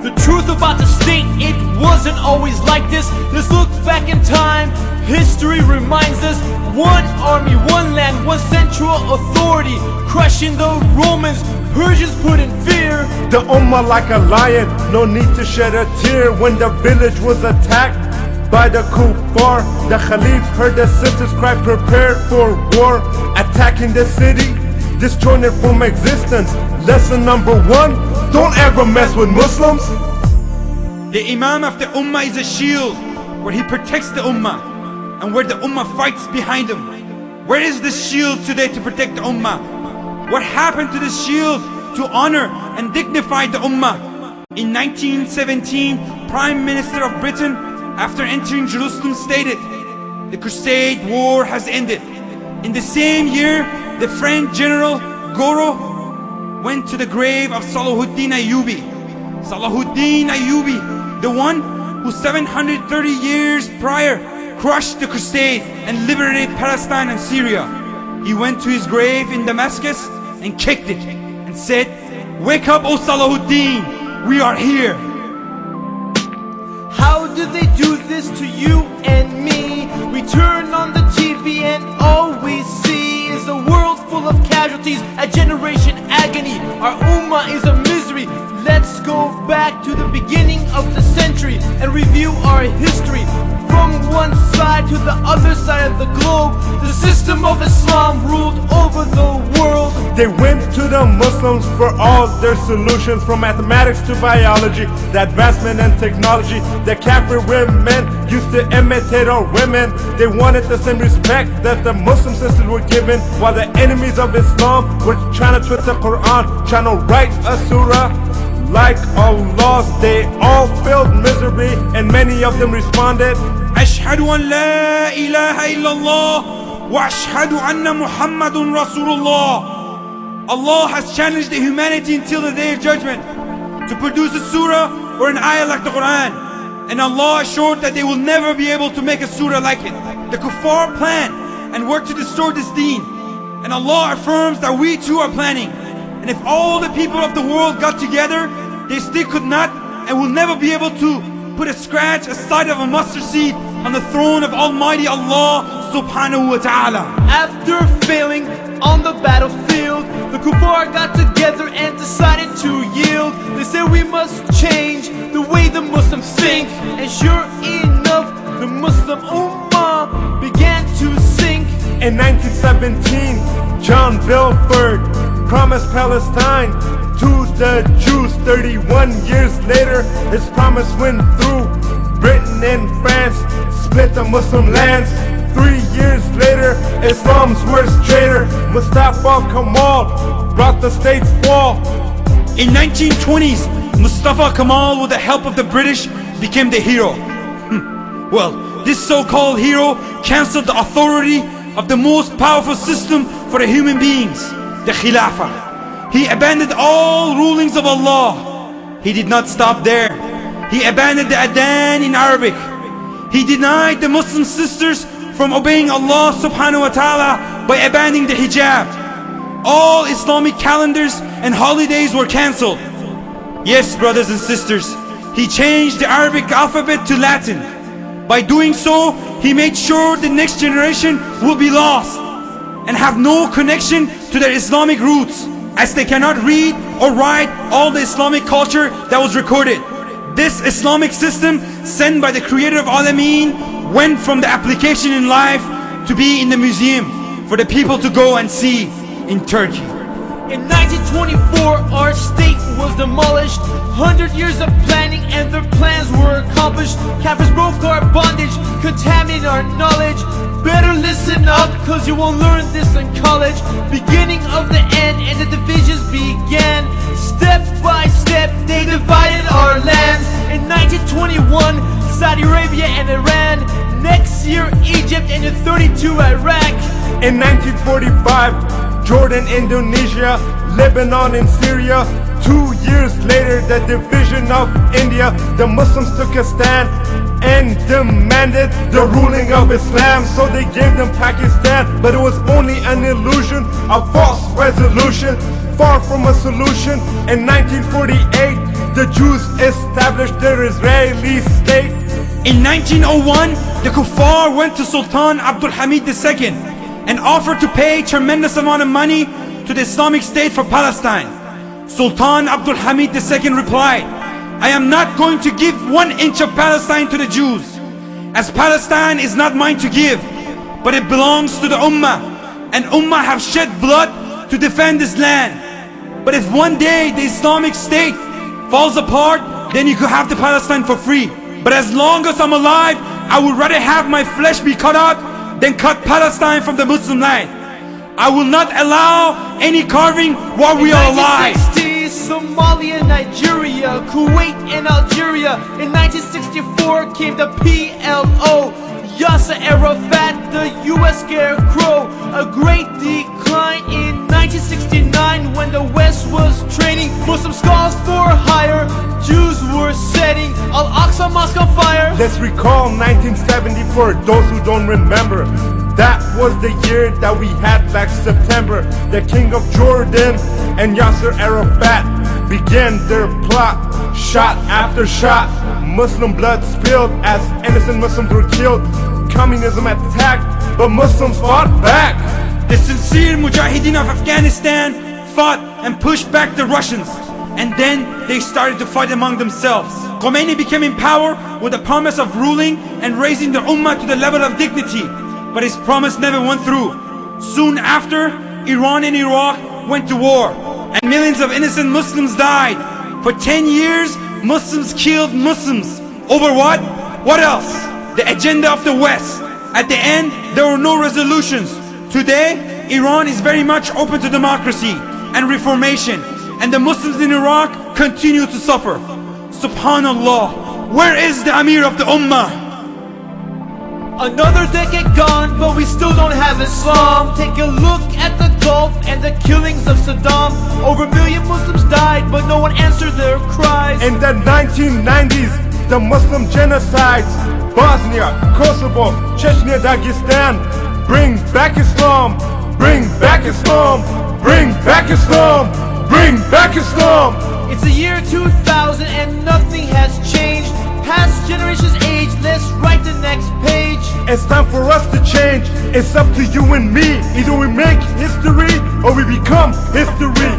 The truth about the state, it wasn't always like this. Let's look back in time. History reminds us, one army, one land, one central authority, crushing the Romans, Persians put in fear. The Ummah like a lion, no need to shed a tear. When the village was attacked by the kuffar, the Khalif heard the sisters cry, prepared for war. Attacking the city, destroying it from existence. Lesson number one, don't ever mess with Muslims. The Imam of the Ummah is a shield, where he protects the Ummah, and where the Ummah fights behind him. Where is this shield today to protect the Ummah? What happened to this shield to honor and dignify the Ummah? In 1917, Prime Minister of Britain, after entering Jerusalem, stated, "The Crusade War has ended." In the same year, the French General Gouraud went to the grave of Salahuddin Ayyubi. Salahuddin Ayyubi, the one who 730 years prior crushed the Crusade and liberated Palestine and Syria. He went to his grave in Damascus and kicked it and said, "Wake up, O Salahuddin, we are here." How do they do this to you and me? We turn on the TV and all we see is a world full of casualties, a generation agony. Our Ummah is a misery. Let's go back to the beginning of the century and review our history. From one side to the other side of the globe, the system of Islam ruled over the world. They went to the Muslims for all their solutions, from mathematics to biology, the advancement and technology. The Kafir women used to imitate our women. They wanted the same respect that the Muslim sisters were given, while the enemies of Islam were trying to twist the Quran, trying to write a surah like Allah's. They all failed miserably, and many of them responded, أشهد أن لا إله إلا الله وأشهد أن محمد رسول الله. Allah has challenged the humanity until the day of judgment to produce a surah or an ayah like the Quran, and Allah assured that they will never be able to make a surah like it. The kuffar plan and work to destroy this deen, and Allah affirms that we too are planning. And if all the people of the world got together, they still could not and will never be able to put a scratch, a side of a mustard seed on the throne of Almighty Allah subhanahu wa ta'ala. After failing on the battlefield, the kuffar got together and decided to yield. They said we must change the way the Muslims think, and sure enough, the Muslim Ummah began to sink. In 1917, John Belford promised Palestine to the Jews. 31 years later, his promise went through. Britain and France split the Muslim lands. 3 years later, Islam's worst traitor, Mustafa Kemal, brought the state's fall. In 1920s, Mustafa Kemal, with the help of the British, became the hero. Well, this so-called hero cancelled the authority of the most powerful system for the human beings, the Khilafah. He abandoned all rulings of Allah. He did not stop there. He abandoned the Adhan in Arabic. He denied the Muslim sisters from obeying Allah subhanahu wa ta'ala by abandoning the hijab. All Islamic calendars and holidays were cancelled. Yes, brothers and sisters, he changed the Arabic alphabet to Latin. By doing so, he made sure the next generation will be lost and have no connection to their Islamic roots, as they cannot read or write all the Islamic culture that was recorded. This Islamic system sent by the creator of Alameen went from the application in life to be in the museum for the people to go and see in Turkey. In 1924, our state was demolished. 100 years of planning and their plans were accomplished. Kafirs broke our bondage, contaminated our knowledge. Better listen up, cause you won't learn this in college. Beginning of the end and the divisions began. Step by step, they divided our lands. In 1921, Saudi Arabia and Iran. Next year, Egypt, and in 32, Iraq. In 1945, Jordan, Indonesia, Lebanon and Syria. 2 years later, the division of India, the Muslims took a stand and demanded the ruling of Islam. So they gave them Pakistan, but it was only an illusion, a false resolution, far from a solution. In 1948, the Jews established their Israeli state. In 1901, the Kuffar went to Sultan Abdul Hamid II and offered to pay a tremendous amount of money to the Islamic State for Palestine. Sultan Abdul Hamid II replied, "I am not going to give 1 inch of Palestine to the Jews, as Palestine is not mine to give, but it belongs to the Ummah, and Ummah have shed blood to defend this land. But if one day the Islamic State falls apart, then you could have the Palestine for free. But as long as I'm alive, I would rather have my flesh be cut out than cut Palestine from the Muslim land. I will not allow any carving while we are alive." 1960s, Somalia, Nigeria, Kuwait and Algeria. In 1964 came the PLO, Yasser Arafat, the US scarecrow. A great decline in 1969 when the West was training Muslim scholars for hire. Jews were setting Al-Aqsa Mosque on fire. Let's recall 1970 for those who don't remember. That was the year that we had Black September. The King of Jordan and Yasser Arafat began their plot. Shot after shot, Muslim blood spilled as innocent Muslims were killed. Communism attacked, but Muslims fought back. The sincere Mujahideen of Afghanistan fought and pushed back the Russians, and then they started to fight among themselves. Khomeini became in power with the promise of ruling and raising the Ummah to the level of dignity, but his promise never went through. Soon after, Iran and Iraq went to war, and millions of innocent Muslims died. For 10 years, Muslims killed Muslims. Over what? What else? The agenda of the West. At the end, there were no resolutions. Today, Iran is very much open to democracy and reformation, and the Muslims in Iraq continue to suffer. Subhanallah, where is the Amir of the Ummah? Another decade gone, but we still don't have Islam. Take a look at the Gulf and the killings of Saddam. Over 1 million Muslims died, but no one answered their cries. In the 1990s, the Muslim genocides, Bosnia, Kosovo, Chechnya, Dagestan. Bring back Islam, bring back Islam, bring back Islam, bring back Islam. It's the year 2000 and nothing has changed. Past generations age, let's write the next page. It's time for us to change. It's up to you and me. Either we make history or we become history.